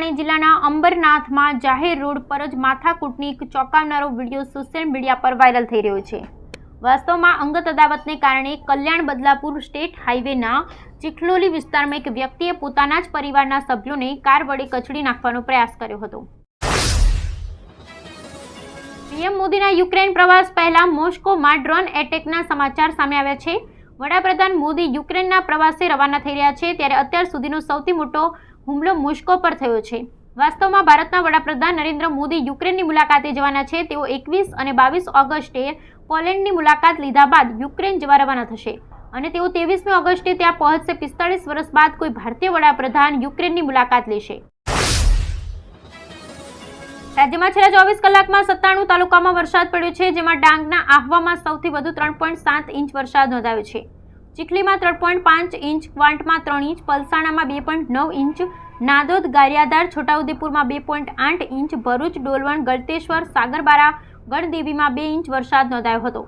ઠાણે જિલ્લાના અંબરનાથમાં જાહેર રોડ પર જ માથાકૂટની એક ચોંકાવનારો વિડીયો સોશિયલ મીડિયા પર વાયરલ થઈ રહ્યો છે। વાસ્તવમાં અંગત અદાવતને કારણે કલ્યાણ બદલાપુર સ્ટેટ હાઈવેના ચીખલોલી વિસ્તારમાં એક વ્યક્તિએ પોતાના જ પરિવારના સભ્યોને કાર વડે કચડી નાખવાનો પ્રયાસ કર્યો હતો। પીએમ મોદીના યુક્રેન પ્રવાસ પહેલા મોસ્કોમાં ડ્રોન એટેકના સમાચાર સામે આવ્યા છે। વડાપ્રધાન મોદી યુક્રેનના પ્રવાસે રવાના થઈ રહ્યા છે, ત્યારે અત્યાર સુધીનો સૌથી મોટો હુમલો મોસ્કો પર થયો છે। વાસ્તવમાં ભારતના વડાપ્રધાન નરેન્દ્ર મોદી યુક્રેનની મુલાકાતે જવાના છે। તેઓ 21 અને 22 ઓગસ્ટે પોલેન્ડની મુલાકાત લીધા બાદ યુક્રેન જવા રવાના થશે અને તેઓ 23મી ઓગસ્ટે ત્યાં પહોંચશે। 45 વર્ષ બાદ કોઈ ભારતીય વડાપ્રધાન યુક્રેનની મુલાકાત લેશે। રાજ્યમાં છેલ્લા 24 કલાકમાં 97 તાલુકામાં વરસાદ પડ્યો છે, જેમાં ડાંગના આહવામાં સૌથી વધુ 3.7 ઇંચ વરસાદ નોંધાયો છે। ચીખલીમાં 3.5 ઇંચ, ક્વાંટમાં 3 ઇંચ, પલસાણામાં 2.9 ઇંચ, નાદોદ, ગારિયાધાર, છોટાઉદેપુરમાં 2.8 ઇંચ, ભરૂચ, ડોલવણ, ગળતેશ્વર, સાગરબારા, ગણદેવીમાં 2 ઇંચ વરસાદ નોંધાયો હતો,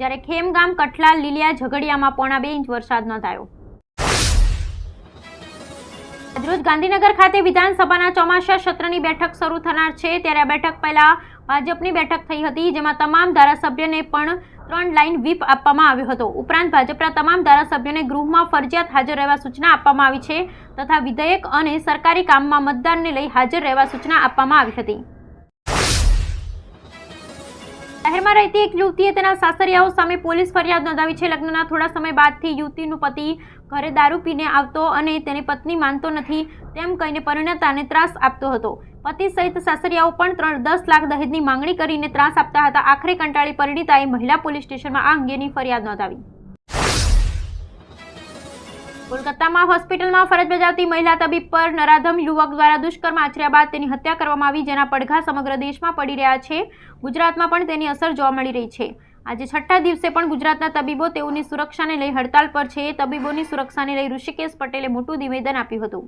જ્યારે ખેમગામ, કઠલાલ, લીલિયા, ઝઘડિયામાં 1.5 ઇંચ વરસાદ નોંધાયો। આજરોજ ગાંધીનગર ખાતે વિધાનસભાના ચોમાસા સત્રની બેઠક શરૂ થનાર છે, ત્યારે આ બેઠક પહેલા ભાજપની બેઠક થઈ હતી, જેમાં તમામ ધારાસભ્યોને પણ 3 લાઇન વ્હીપ આપવામાં આવ્યો હતો। ઉપરાંત ભાજપના તમામ ધારાસભ્યોને ગૃહમાં ફરજિયાત હાજર રહેવા સૂચના આપવામાં આવી છે તથા વિધેયક અને સરકારી કામમાં મતદાનને લઈ હાજર રહેવા સૂચના આપવામાં આવી હતી। શહેરમાં રહેતી એક યુવતીએ તેના સાસરિયાઓ સામે પોલીસ ફરિયાદ નોંધાવી છે। લગ્નના થોડા સમય બાદથી યુવતીનો પતિ ઘરે દારૂ પીને આવતો અને તેને પત્ની માનતો નથી તેમ કહીને પરિણીતાને ત્રાસ આપતો હતો। પતિ સહિત સાસરિયાઓ પણ 10 લાખ દહેજની માંગણી કરીને ત્રાસ આપતા હતા। આખરે કંટાળી પરિણીતાએ મહિલા પોલીસ સ્ટેશનમાં આ અંગેની ફરિયાદ નોંધાવી। કોલકાતામાં હોસ્પિટલમાં ફરજ બજાવતી મહિલા તબીબ પર નરાધમ યુવક દ્વારા દુષ્કર્મ આચર્યા બાદ તેની હત્યા કરવામાં આવી, જેના પડઘા સમગ્ર દેશમાં પડી રહ્યા છે। ગુજરાતમાં પણ તેની અસર જોવા મળી રહી છે। આજે 6થા દિવસે પણ ગુજરાતના તબીબો તેઓની સુરક્ષાને લઈ હડતાલ પર છે। તબીબોની સુરક્ષાને લઈ ઋષિકેશ પટેલે મોટું નિવેદન આપ્યું હતું।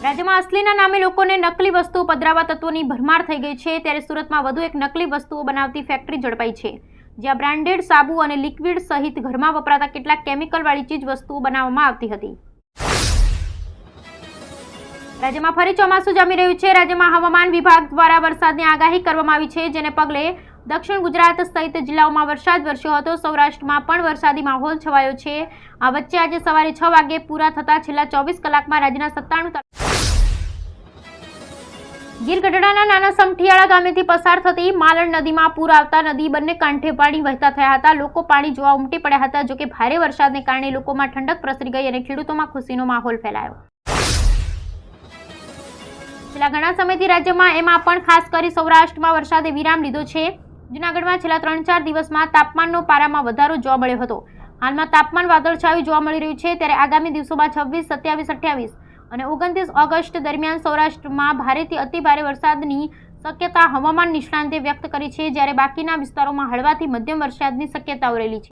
રાજ્યમાં અસલીના નામે લોકોને નકલી વસ્તુઓ પધરાવવા તત્વોની ભરમાર થઈ ગઈ છે, ત્યારે સુરતમાં વધુ એક નકલી વસ્તુઓ બનાવતી ફેક્ટરી ઝડપાઈ છે, જ્યાં બ્રાન્ડેડ સાબુ અને લિક્વિડ સહિત ઘરમાં વપરાતા કેટલાક કેમિકલવાળી ચીજ વસ્તુઓ બનાવવામાં આવતી હતી। રાજ્યમાં ફરી ચોમાસું જામી રહ્યું છે। રાજ્યમાં હવામાન વિભાગ દ્વારા વરસાદની આગાહી કરવામાં આવી છે, જેને પગલે દક્ષિણ ગુજરાત સહિત જિલ્લાઓમાં વરસાદ વરસ્યો હતો। સૌરાષ્ટ્રમાં પણ વરસાદી માહોલ છવાયો છે। આ વચ્ચે આજે સવારે 6 વાગે પૂરા થતા છેલ્લા 24 કલાકમાં રાજ્યના 97 ગીર ગઢડાના નાના સમઠિયાળા ગામેથી પસાર થતી માલણ નદીમાં પૂર આવતા નદી બંને કાંઠે પાણી વહેતા થયા હતા। લોકો પાણી જોવા ઉમટી પડ્યા હતા। જોકે ભારે વરસાદને કારણે લોકોમાં ઠંડક પ્રસરી ગઈ અને ખેડૂતોમાં ખુશીનો માહોલ ફેલાયો। છેલ્લા ઘણા સમયથી રાજ્યમાં એમાં પણ ખાસ કરી સૌરાષ્ટ્રમાં વરસાદે વિરામ લીધો છે। જૂનાગઢમાં છેલ્લા 3-4 દિવસમાં તાપમાનનો પારામાં વધારો જોવા મળ્યો હતો। હાલમાં તાપમાન વાદળછાયું જોવા મળી રહ્યું છે, ત્યારે આગામી દિવસોમાં 26, 27, 28 અને 29 ઓગસ્ટ દરમિયાન સૌરાષ્ટ્રમાં ભારેથી અતિભારે વરસાદની શક્યતા હવામાન નિષ્ણાંતે વ્યક્ત કરી છે, જ્યારે બાકીના વિસ્તારોમાં હળવાથી મધ્યમ વરસાદની શક્યતાઓ રહેલી છે।